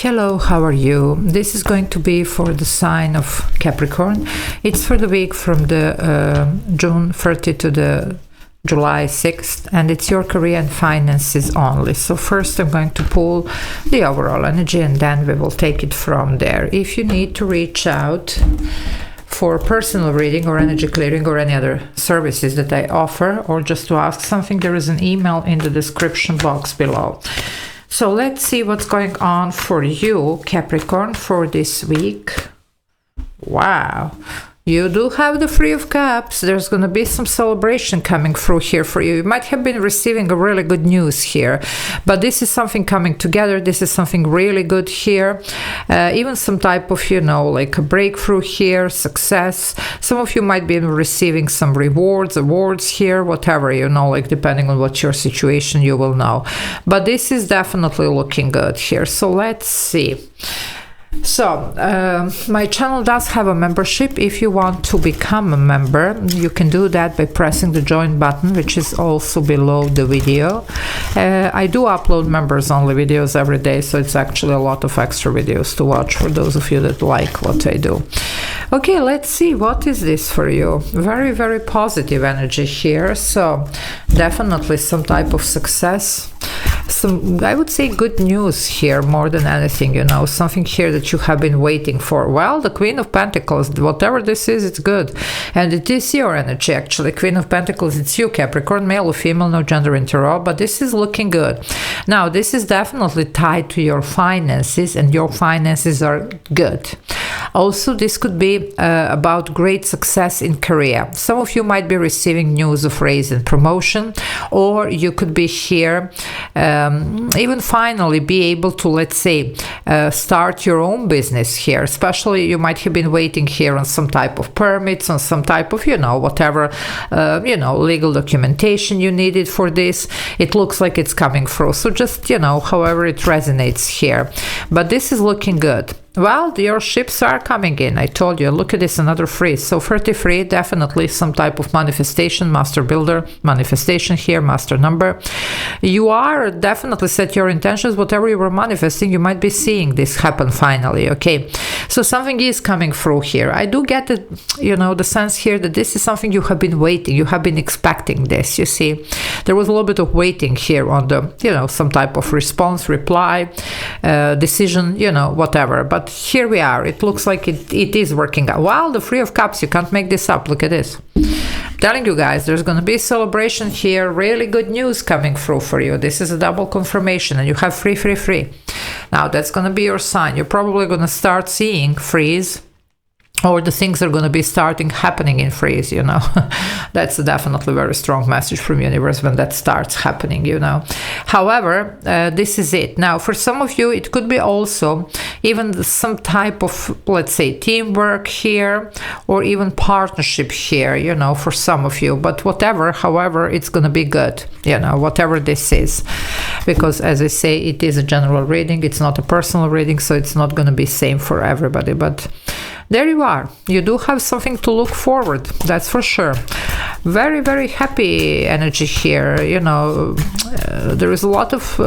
Hello, how are you? This is going to be for the sign of Capricorn. It's for the week from the June 30 to the July 6th, and it's your career and finances only. So first I'm going to pull the overall energy and then we will take it from there. If you need to reach out for personal reading or energy clearing or any other services that I offer, or just to ask something, there is an email in the description box below. So let's see what's going on for you, Capricorn, for this week. Wow. You do have the Three of Cups. There's going to be some celebration coming through here for you. You might have been receiving a really good news here, but this is something coming together. This is something really good here. Even some type of, like a breakthrough here, success. Some of you might be receiving some rewards, awards here, whatever, like depending on what your situation, you will know. But this is definitely looking good here. So let's see. So my channel does have a membership. If you want to become a member, you can do that by pressing the join button, which is also below the video. I do upload members only videos every day, so it's actually a lot of extra videos to watch for those of you that like what I do. Okay, let's see, what is this for you? Very, very positive energy here. So definitely some type of success. Some, I would say, good news here more than anything, something here that you have been waiting for. Well, the Queen of Pentacles, whatever this is, it's good. And it is your energy, actually. Queen of Pentacles, it's you, Capricorn, male or female, no gender in tarot, but this is looking good. Now, this is definitely tied to your finances, and your finances are good. Also, this could be about great success in career. Some of you might be receiving news of raise and promotion, or you could be here even finally be able to, let's say, start your own business here. Especially you might have been waiting here on some type of permits, on some type of, whatever, legal documentation you needed for this. It looks like it's coming through. So just, however it resonates here. But this is looking good. Well, your ships are coming in. I told you, look at this, another three. So 33, definitely some type of manifestation, master builder, manifestation here, master number. You are definitely set your intentions, whatever you were manifesting, you might be seeing this happen finally, okay? So something is coming through here. I do get the, the sense here that this is something you have been waiting, you have been expecting this, you see. There was a little bit of waiting here on the, some type of response, reply, decision, whatever. But here we are. It looks like it is working out. Wow, the Three of Cups, you can't make this up. Look at this. I'm telling you guys, there's going to be a celebration here. Really good news coming through for you. This is a double confirmation, and you have 333. Now, that's going to be your sign. You're probably going to start seeing threes, or the things are going to be starting happening in threes, That's definitely a very strong message from universe when that starts happening, However, this is it. Now, for some of you, it could be also even some type of, let's say, teamwork here, or even partnership here, for some of you. But whatever, however, it's going to be good, whatever this is. Because, as I say, it is a general reading. It's not a personal reading, so it's not going to be same for everybody. But there you are. You do have something to look forward, that's for sure. Very, very happy energy here. There is a lot of,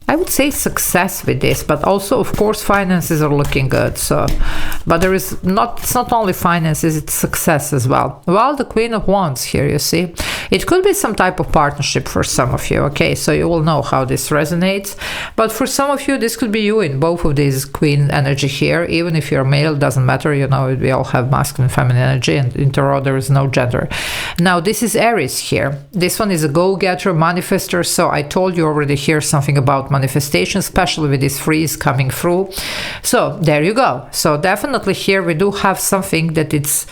I would say, success with this, but also, of course, finances are looking good. So, but it's not only finances, it's success as well. Well, the Queen of Wands here, you see. It could be some type of partnership for some of you, okay? So you will know how this resonates. But for some of you, this could be you in both of these Queen energy here. Even if you're male, doesn't matter, we all have masculine and feminine energy, and in tarot there is no gender. Now, this is Aries here. This one is a go-getter, manifester. So I told you already here something about manifestation, especially with these threes coming through. So there you go. So definitely here we do have something that it's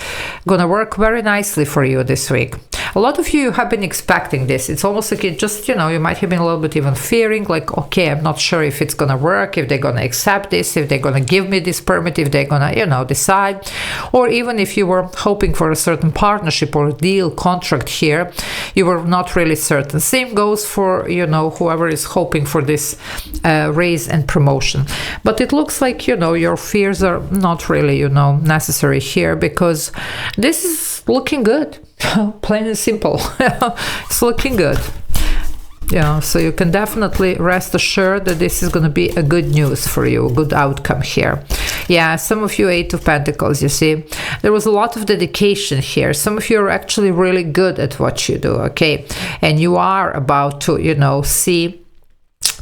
gonna work very nicely for you this week. A lot of you have been expecting this. It's almost like it just, you might have been a little bit even fearing, like, okay, I'm not sure if it's gonna work, if they're gonna accept this, if they're gonna give me this permit, if they're gonna, decide. Or even if you were hoping for a certain partnership or deal, contract here, you were not really certain. Same goes for, whoever is hoping for this raise and promotion. But it looks like, your fears are not really, necessary here, because this is looking good. Plain and simple. It's looking good. So you can definitely rest assured that this is going to be a good news for you, a good outcome here. Yeah, some of you, Eight of Pentacles, you see, there was a lot of dedication here. Some of you are actually really good at what you do, okay? And you are about to, see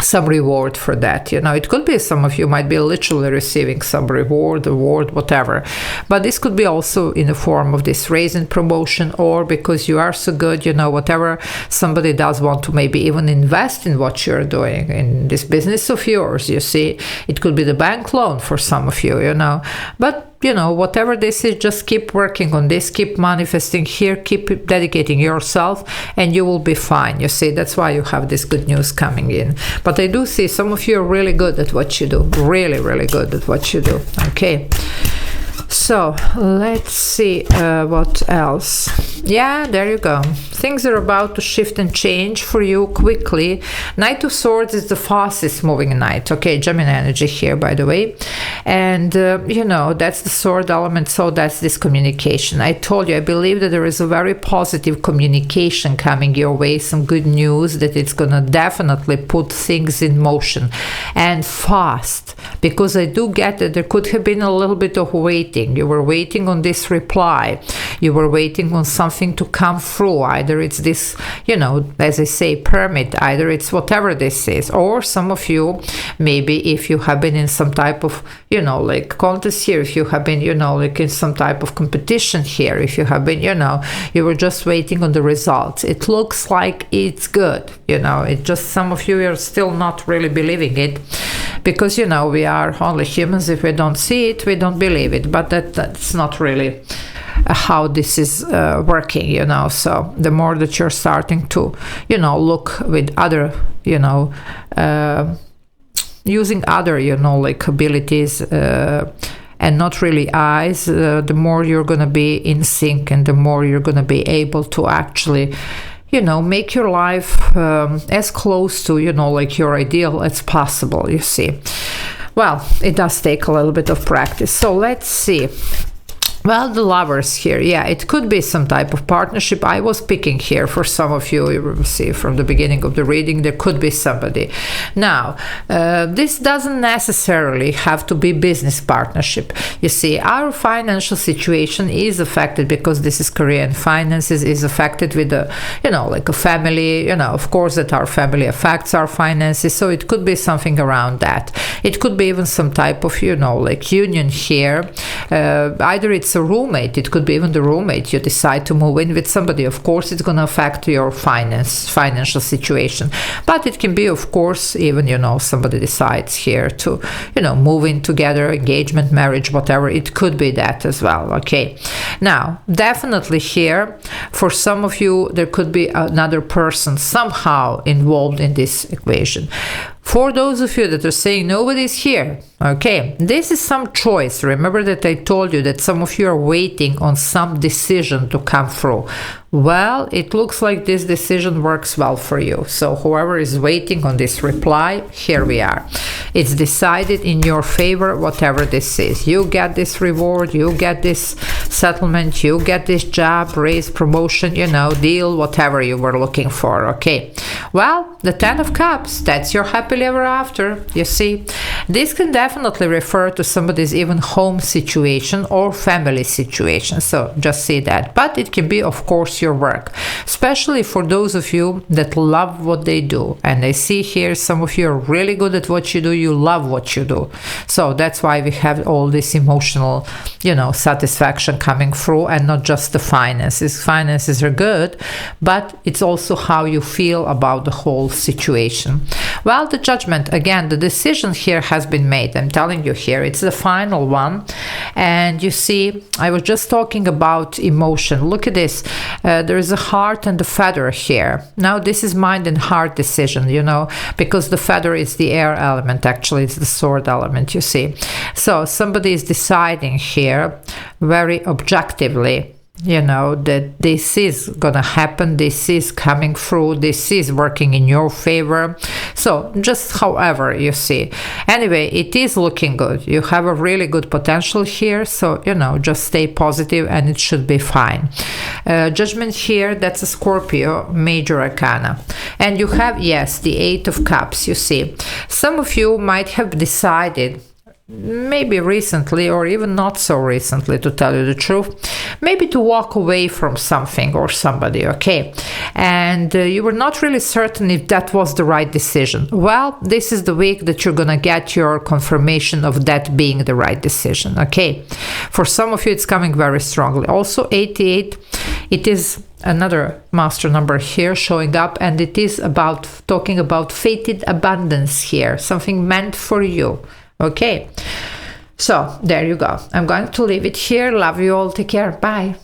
some reward for that. It could be some of you might be literally receiving some reward, award, whatever, but this could be also in the form of this raise and promotion, or because you are so good, whatever, somebody does want to maybe even invest in what you're doing in this business of yours. You see, it could be the bank loan for some of you, but whatever this is, just keep working on this, keep manifesting here, keep dedicating yourself, and you will be fine. You see, that's why you have this good news coming in. But I do see some of you are really good at what you do, really, really good at what you do. Okay. So let's see what else. Yeah, there you go. Things are about to shift and change for you quickly. Knight of Swords is the fastest moving knight. Okay, Gemini energy here, by the way. And, that's the sword element, so that's this communication. I told you, I believe that there is a very positive communication coming your way, some good news that it's going to definitely put things in motion and fast, because I do get that there could have been a little bit of waiting. You were waiting on this reply. You were waiting on something to come through. Either it's this, as I say, permit, either it's whatever this is, or some of you, maybe if you have been in some type of, like contest here, if you have been, like in some type of competition here, if you have been, you were just waiting on the results. It looks like it's good, it just, some of you are still not really believing it, because, we are only humans. If we don't see it, we don't believe it, but that's not really how this is working, so the more that you're starting to, look with other, using other, like abilities, and not really eyes, the more you're going to be in sync, and the more you're going to be able to actually, make your life as close to, like your ideal as possible, you see. Well, it does take a little bit of practice. So let's see. Well, the Lovers here, yeah, it could be some type of partnership. I was picking here for some of you, you will see from the beginning of the reading, there could be somebody. Now, this doesn't necessarily have to be business partnership. You see, our financial situation is affected, because this is career and finances, is affected with the, like a family, of course that our family affects our finances. So it could be something around that. It could be even some type of, like union here. Either it's a roommate, it could be even the roommate, you decide to move in with somebody. Of course it's going to affect your financial situation, but it can be, of course, even somebody decides here to move in together, engagement, marriage, whatever. It could be that as well. Okay, now definitely here for some of you there could be another person somehow involved in this equation. For those of you that are saying nobody's here, okay, this is some choice. Remember that I told you that some of you are waiting on some decision to come through. Well, it looks like this decision works well for you. So whoever is waiting on this reply, here we are. It's decided in your favor, whatever this is. You get this reward, you get this settlement, you get this job, raise, promotion, deal, whatever you were looking for, okay? Well, the Ten of Cups, that's your happily ever after, you see. This can definitely refer to somebody's even home situation or family situation, so just see that. But it can be, of course, your work, especially for those of you that love what they do. And I see here some of you are really good at what you do, you love what you do. So that's why we have all this emotional, satisfaction coming through, and not just the finances. Finances are good, but it's also how you feel about the whole situation. Well, the Judgment, again, the decision here has been made. I'm telling you here, it's the final one. And you see, I was just talking about emotion. Look at this. There is a heart and a feather here. Now, this is mind and heart decision, because the feather is the air element. Actually, it's the sword element, you see. So somebody is deciding here very objectively, you know, that this is gonna happen, this is coming through, this is working in your favor. So just however you see. Anyway, it is looking good. You have a really good potential here, so, you know, just stay positive and it should be fine. Judgment here, that's a Scorpio, major arcana. And you have, yes, the Eight of Cups, you see. Some of you might have decided, maybe recently or even not so recently, to tell you the truth, maybe to walk away from something or somebody, okay? And you were not really certain if that was the right decision. Well, this is the week that you're gonna get your confirmation of that being the right decision, okay? For some of you, it's coming very strongly. Also, 88, it is another master number here showing up, and it is about talking about fated abundance here, something meant for you. Okay, so there you go. I'm going to leave it here. Love you all. Take care. Bye.